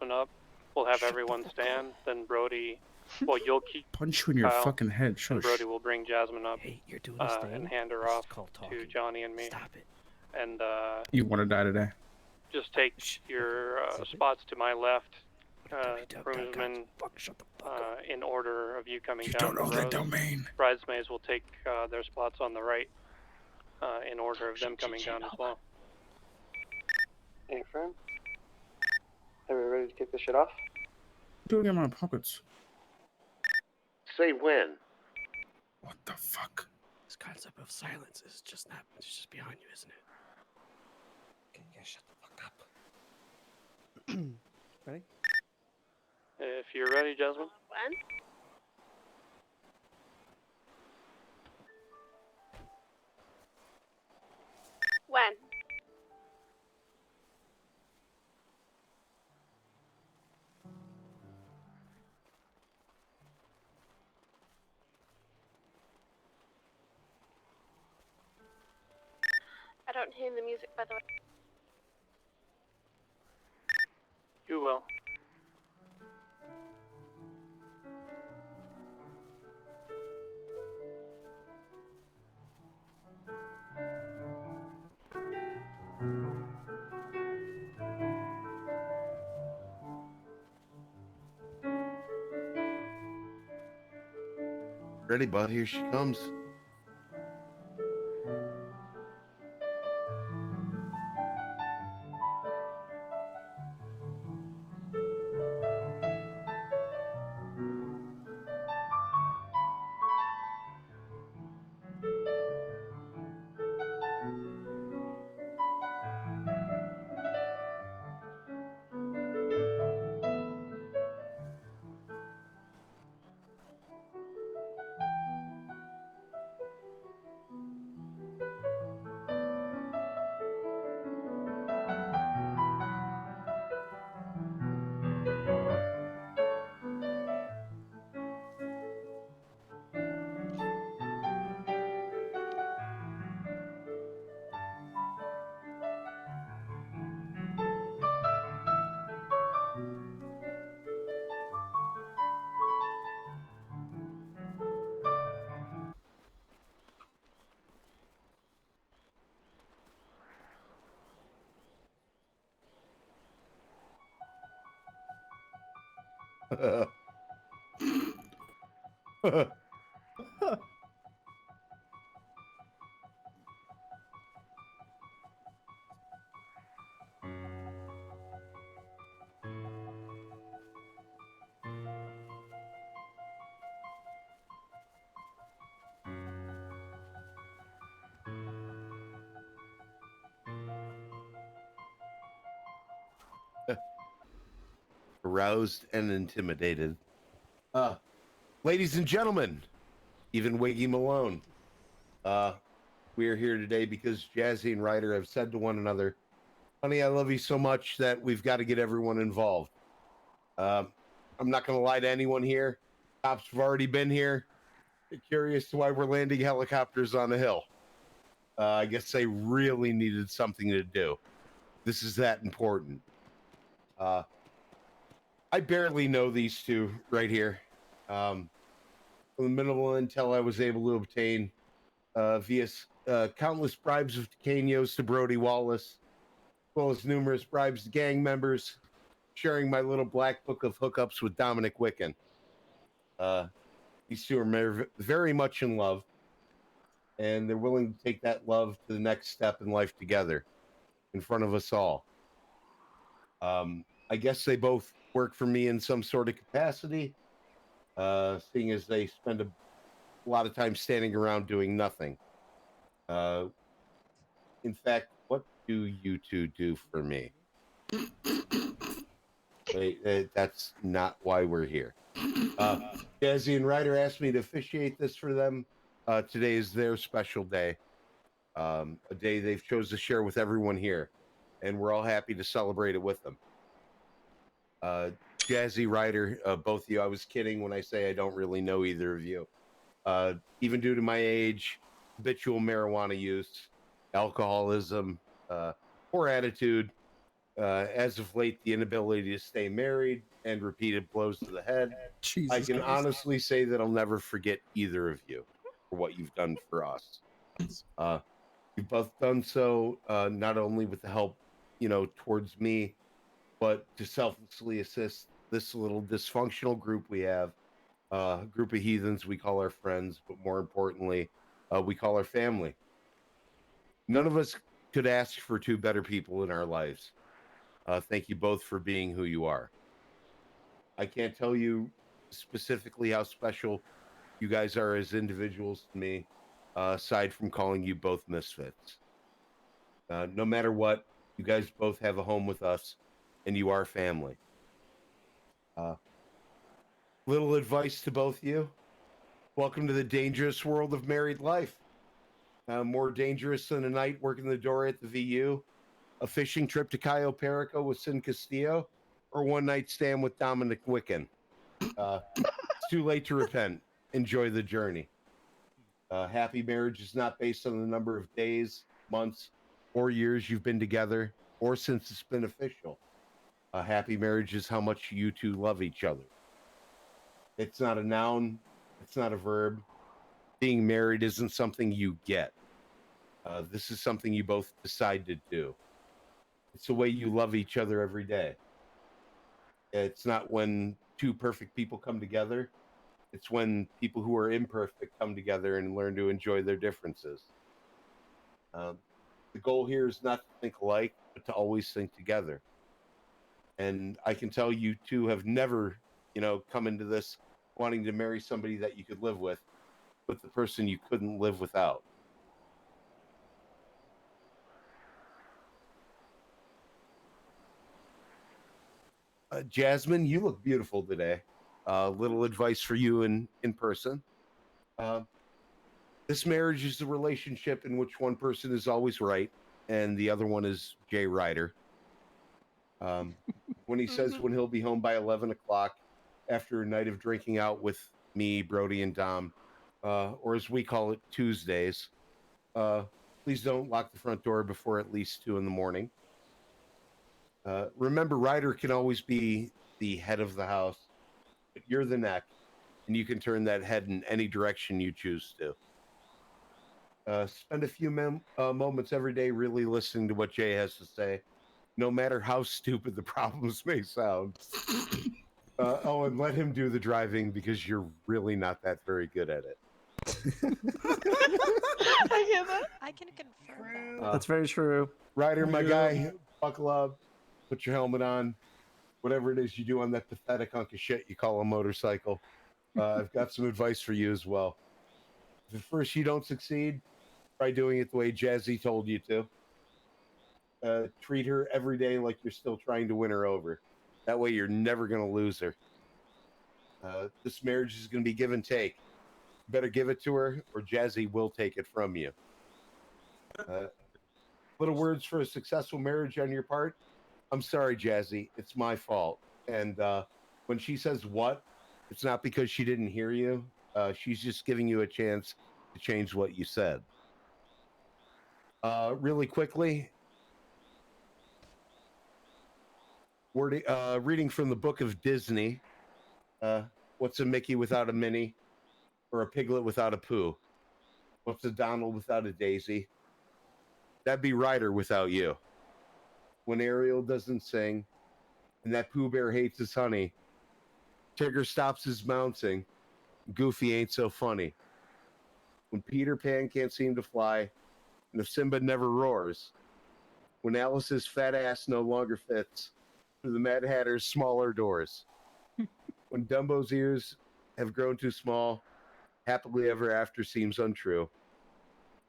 Jasmine up. We'll have everyone stand. Then Brody, well, you'll keep punch you in your fucking head. and Brody will bring Jasmine up Hey, you're doing this thing? and hand her This off is called to talking. Johnny and me. Stop it. And you want to die today? just take your spots to my left, groomsmen, Shut the fuck up. in order of you coming You down don't know the that road. domain. Bridesmaids will take their spots on the right, in order of them coming down as well. Ain't firm. Everybody ready to kick this shit off? Doing it in my pockets. Say when. What the fuck? This concept of silence is just not. It's just behind you, isn't it? Okay, you guys shut the fuck up. Ready? If you're ready, Jasmine. When? When? I don't hear the music, by the way. You will. Ready, bud? Here she comes. Aroused and intimidated. Ladies and gentlemen, even Wiggy Malone. We are here today because Jazzy and Ryder have said to one another, honey, I love you so much that we've got to get everyone involved. I'm not going to lie to anyone here. Cops have already been here. They're curious to why we're landing helicopters on a hill. I guess they really needed something to do. This is that important. I barely know these two right here. From the minimal intel I was able to obtain via countless bribes of Tacanos to Brody Wallace, as well as numerous bribes to gang members, sharing my little black book of hookups with Dominic Wiccan. These two are very much in love, and they're willing to take that love to the next step in life together, in front of us all. I guess they both work for me in some sort of capacity, seeing as they spend a lot of time standing around doing nothing. In fact, what do you two do for me? Wait, that's not why we're here. Jazzy and Ryder asked me to officiate this for them. Today is their special day, a day they've chose to share with everyone here, and we're all happy to celebrate it with them. Jazzy, Ryder, both of you, I was kidding when I say I don't really know either of you. Even due to my age, habitual marijuana use, alcoholism, poor attitude, As of late, the inability to stay married and repeated blows to the head. Jesus I can Christ. honestly say that I'll never forget either of you for what you've done for us. You've both done so not only with the help, towards me, but to selflessly assist this little dysfunctional group we have, a group of heathens we call our friends, but more importantly, we call our family. None of us could ask for two better people in our lives. Thank you both for being who you are. I can't tell you specifically how special you guys are as individuals to me, aside from calling you both misfits. No matter what, you guys both have a home with us, and you are family. Little advice to both of you. Welcome to the dangerous world of married life. More dangerous than a night working the door at the VU, a fishing trip to Cayo Perico with Sin Castillo, or one night stand with Dominic Wicken. It's too late to repent. Enjoy the journey. Happy marriage is not based on the number of days, months, or years you've been together, or since it's been official. A happy marriage is how much you two love each other. It's not a noun. It's not a verb. Being married isn't something you get. This is something you both decide to do. It's the way you love each other every day. It's not when two perfect people come together. It's when people who are imperfect come together and learn to enjoy their differences. The goal here is not to think alike, but to always think together. And I can tell you two have never, come into this wanting to marry somebody that you could live with the person you couldn't live without. Jasmine, you look beautiful today. Little advice for you in person. This marriage is a relationship in which one person is always right and the other one is Jay Ryder. When he says when he'll be home by 11 o'clock after a night of drinking out with me, Brody, and Dom, or as we call it, Tuesdays, please don't lock the front door before at least 2 a.m. Remember, Ryder can always be the head of the house, but you're the neck, and you can turn that head in any direction you choose to. Spend a few moments every day really listening to what Jay has to say, no matter how stupid the problems may sound. And let him do the driving because you're really not that very good at it. I hear that. I can confirm that. That's very true. Ryder, my guy, buckle up, put your helmet on, whatever it is you do on that pathetic hunk of shit you call a motorcycle. I've got some advice for you as well. If at first you don't succeed, try doing it the way Jazzy told you to. Treat her every day like you're still trying to win her over. That way you're never going to lose her. This marriage is going to be give and take. You better give it to her or Jazzy will take it from you. Little words for a successful marriage on your part. I'm sorry, Jazzy. It's my fault. And when she says what, it's not because she didn't hear you. She's just giving you a chance to change what you said. Really quickly, reading from the book of Disney. What's a Mickey without a Minnie? Or a piglet without a Pooh? What's a Donald without a Daisy? That'd be Ryder without you. When Ariel doesn't sing, and that Pooh Bear hates his honey, Tigger stops his bouncing, Goofy ain't so funny. When Peter Pan can't seem to fly, and if Simba never roars, when Alice's fat ass no longer fits through the Mad Hatter's smaller doors, when Dumbo's ears have grown too small, happily ever after seems untrue.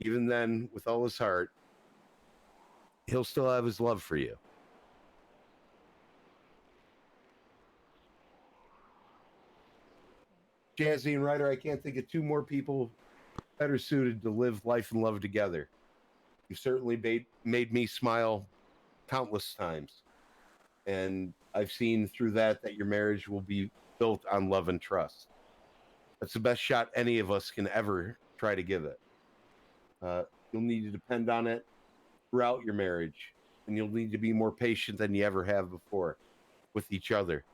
Even then, with all his heart, he'll still have his love for you. Jazzy and Ryder, I can't think of two more people better suited to live life and love together. You've certainly made me smile countless times. And I've seen through that your marriage will be built on love and trust. That's the best shot any of us can ever try to give it. You'll need to depend on it throughout your marriage and you'll need to be more patient than you ever have before with each other.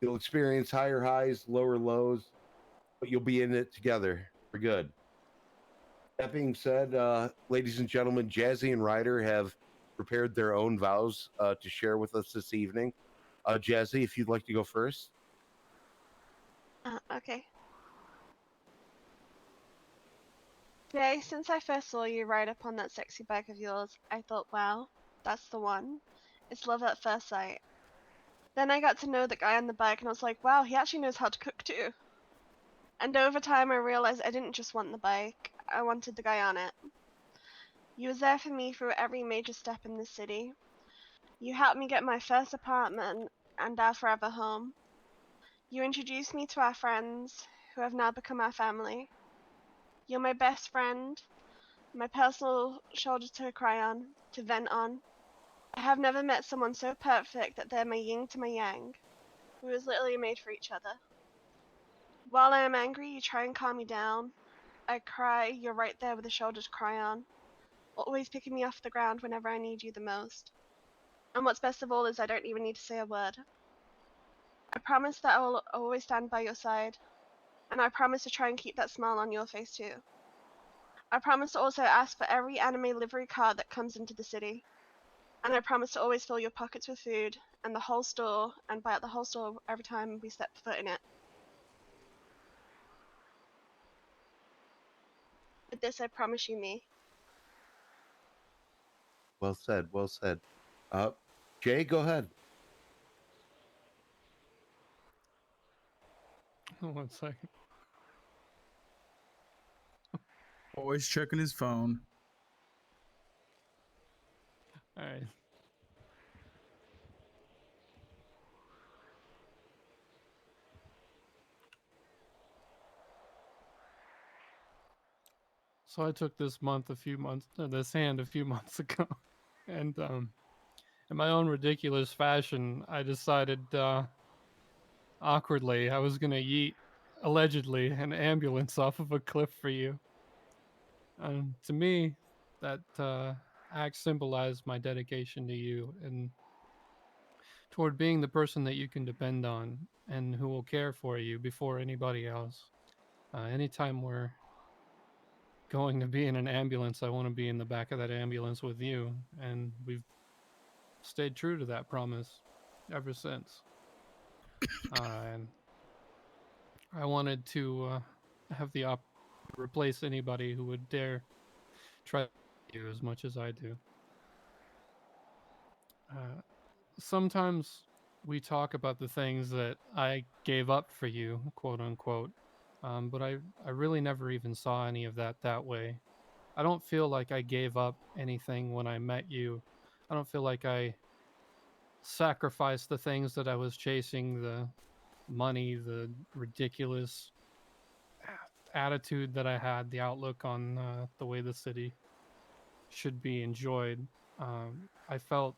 You'll experience higher highs, lower lows, but you'll be in it together for good. That being said, ladies and gentlemen, Jazzy and Ryder have prepared their own vows to share with us this evening. Jazzy, if you'd like to go first. Okay. Jay, since I first saw you ride up on that sexy bike of yours, I thought, wow, that's the one. It's love at first sight. Then I got to know the guy on the bike and I was like, wow, he actually knows how to cook too. And over time I realized I didn't just want the bike, I wanted the guy on it. You was there for me through every major step in this city. You helped me get my first apartment and our forever home. You introduced me to our friends, who have now become our family. You're my best friend, my personal shoulder to cry on, to vent on. I have never met someone so perfect that they're my yin to my yang. We was literally made for each other. While I am angry, you try and calm me down. I cry, you're right there with a shoulder to cry on, always picking me off the ground whenever I need you the most. And what's best of all is I don't even need to say a word. I promise that I will always stand by your side, and I promise to try and keep that smile on your face too. I promise to also ask for every anime livery card that comes into the city. And I promise to always fill your pockets with food and the whole store and buy out the whole store every time we step foot in it. With this, I promise you me. Well said. Well said. Jay, go ahead. One second. Always checking his phone. All right. So I took this hand a few months ago, and in my own ridiculous fashion, I decided awkwardly I was gonna yeet allegedly an ambulance off of a cliff for you. To me, that act symbolized my dedication to you and toward being the person that you can depend on and who will care for you before anybody else. Anytime we're going to be in an ambulance, I want to be in the back of that ambulance with you, and we've stayed true to that promise ever since. And I wanted to have the opportunity to replace anybody who would dare try you as much as I do. Sometimes we talk about the things that I gave up for you, quote unquote, but I really never even saw any of that way. I don't feel like I gave up anything when I met you. I don't feel like I sacrificed the things that I was chasing, the money, the ridiculous attitude that I had, the outlook on the way the city should be enjoyed. I felt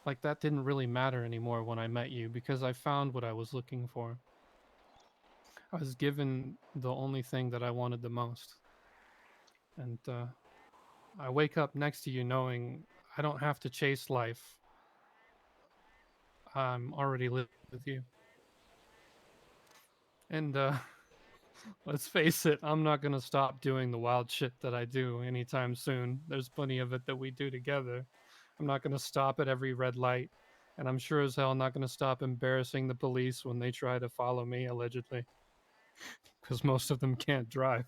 like that didn't really matter anymore when I met you because I found what I was looking for. I was given the only thing that I wanted the most. And I wake up next to you knowing I don't have to chase life. I'm already living with you. And let's face it, I'm not going to stop doing the wild shit that I do anytime soon. There's plenty of it that we do together. I'm not going to stop at every red light. And I'm sure as hell not going to stop embarrassing the police when they try to follow me, allegedly. Because most of them can't drive.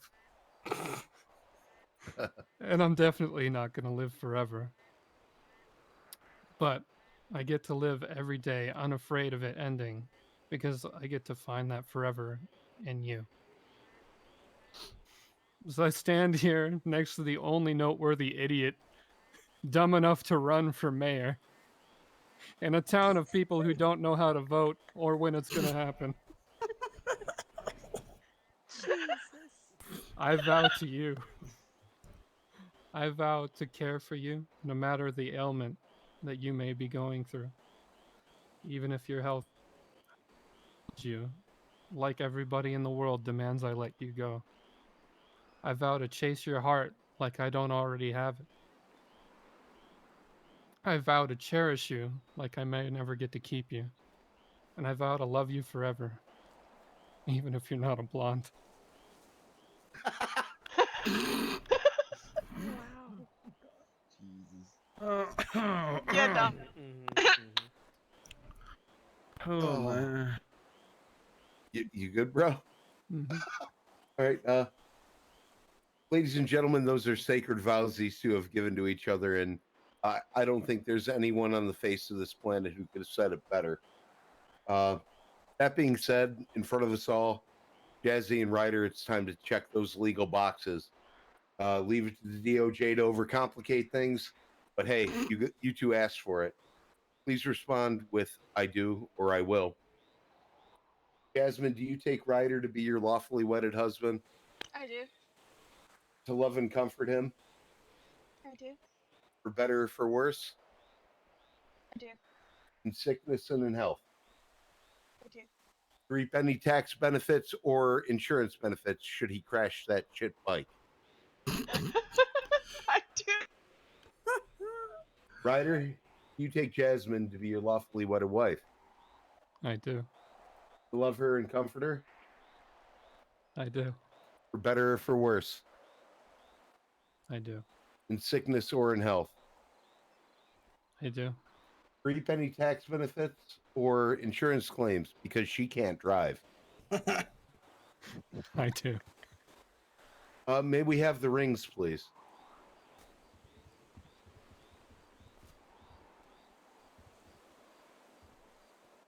And I'm definitely not going to live forever. But I get to live every day unafraid of it ending because I get to find that forever in you. As I stand here next to the only noteworthy idiot dumb enough to run for mayor in a town of people who don't know how to vote or when it's going to happen, Jesus. I vow to you. I vow to care for you no matter the ailment that you may be going through. Even if your health you, like everybody in the world, demands I let you go. I vow to chase your heart like I don't already have it. I vow to cherish you like I may never get to keep you. And I vow to love you forever. Even if you're not a blonde. Wow. You're dumb. Oh, man. You good, bro? Mm-hmm. All right. Ladies and gentlemen, those are sacred vows these two have given to each other, and I don't think there's anyone on the face of this planet who could have said it better. That being said, in front of us all, Jazzy and Ryder, it's time to check those legal boxes. Leave it to the DOJ to overcomplicate things, but hey, you two asked for it. Please respond with "I do" or "I will." Jasmine, do you take Ryder to be your lawfully wedded husband, I do. to love and comfort him, I do. for better or for worse, I do. in sickness and in health? I do. Reap any tax benefits or insurance benefits should he crash that shit bike. I do. Ryder, you take Jasmine to be your lawfully wedded wife, I do. to love her and comfort her, I do. for better or for worse, I do. in sickness or in health. I do. Reap any tax benefits or insurance claims because she can't drive. I do. May we have the rings, please?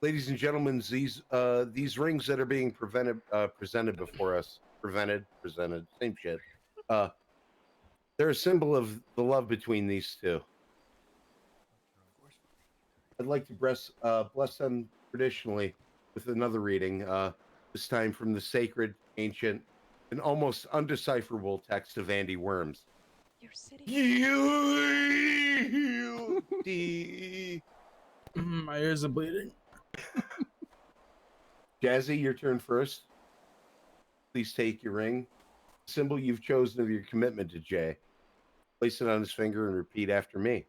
Ladies and gentlemen, these rings that are being presented before us, presented, same shit. They're a symbol of the love between these two. I'd like to bless them traditionally with another reading, this time from the sacred, ancient, and almost undecipherable text of Andy Worms. Your city. My ears are bleeding. Jazzy, your turn first. Please take your ring, the symbol you've chosen of your commitment to Jay. Place it on his finger and repeat after me.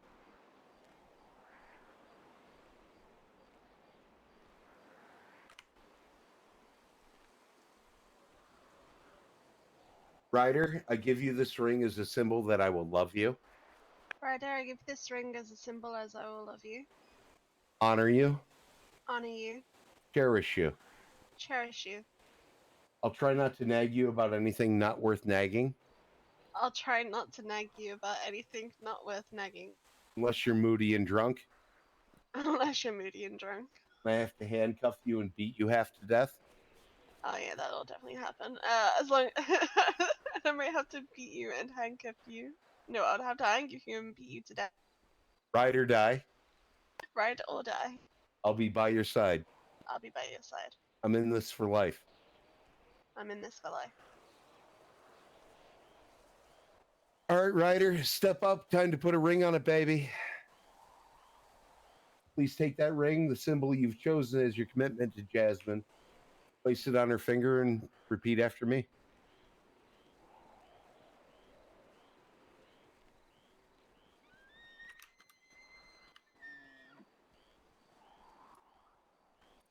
Ryder, I give you this ring as a symbol that I will love you, Ryder, I give this ring as a symbol as I will love you, honor you, honor you, cherish you. cherish you. I'll try not to nag you about anything not worth nagging, I'll try not to nag you about anything not worth nagging, unless you're moody and drunk. unless you're moody and drunk. I have to handcuff you and beat you half to death. Oh yeah, that'll definitely happen. As long I might have to beat you and handcuff you. No, I'd have to handcuff you and beat you to death. Ride or die, Ride or die. I'll be by your side. I'll be by your side. I'm in this for life. I'm in this for life. All right, Ryder, step up. Time to put a ring on it, baby. Please take that ring, the symbol you've chosen as your commitment to Jasmine. Place it on her finger and repeat after me.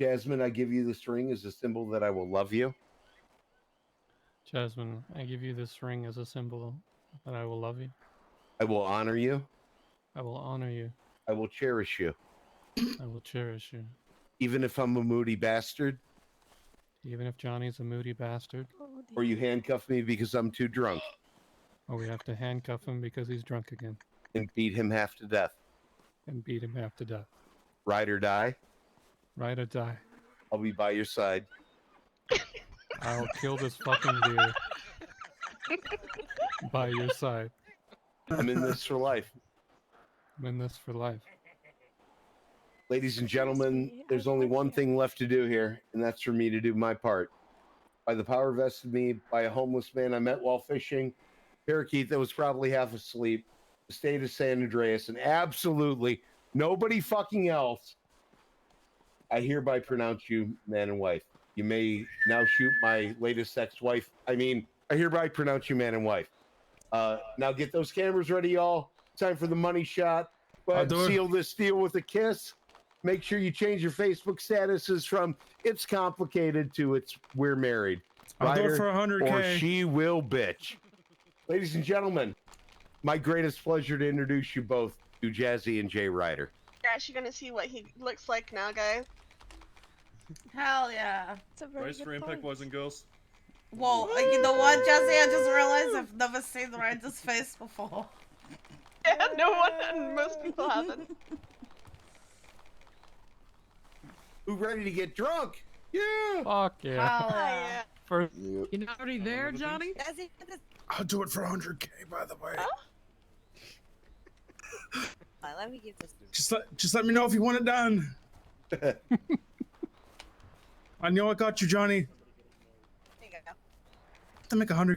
Jasmine, I give you this ring as a symbol that I will love you, Jasmine, I give you this ring as a symbol that I will love you. I will honor you, I will honor you. I will cherish you, I will cherish you. even if I'm a moody bastard, Even if Johnny's a moody bastard, Oh, or you handcuff me because I'm too drunk or we have to handcuff him because he's drunk again and beat him half to death. and beat him half to death. Ride or die, Ride or die. I'll be by your side. I'll kill this fucking deer by your side. I'm in this for life. I'm in this for life. Ladies and gentlemen, there's only one thing left to do here, and that's for me to do my part. By the power vested in me by a homeless man I met while fishing, parakeet that was probably half asleep, the state of San Andreas, and absolutely nobody fucking else, I hereby pronounce you man and wife. You may now shoot my latest ex-wife. I hereby pronounce you man and wife. Now get those cameras ready, y'all. Time for the money shot. Go I'll ahead and do it. seal this deal with a kiss. Make sure you change your Facebook statuses from "it's complicated" to "it's we're married." I'll do it Ryder, for or 100K. she will bitch. Ladies and gentlemen, my greatest pleasure to introduce you both to Jazzy and Jay Ryder. You're actually gonna see what he looks like now, guys. Hell yeah. It's a very Rise for impact, boys and girls. Whoa, you know what, Jazzy? I just realized I've never seen Ryder's face before. Yeah, no one, and most people haven't. Who ready to get drunk? Yeah. Fuck yeah. Hell yeah. Yeah. First, You already there, Johnny? Jazzy, I'll do it for 100K, by the way. let me give this. Just let me know if you want it done. I know I got you, Johnny. There you go. To make 100K.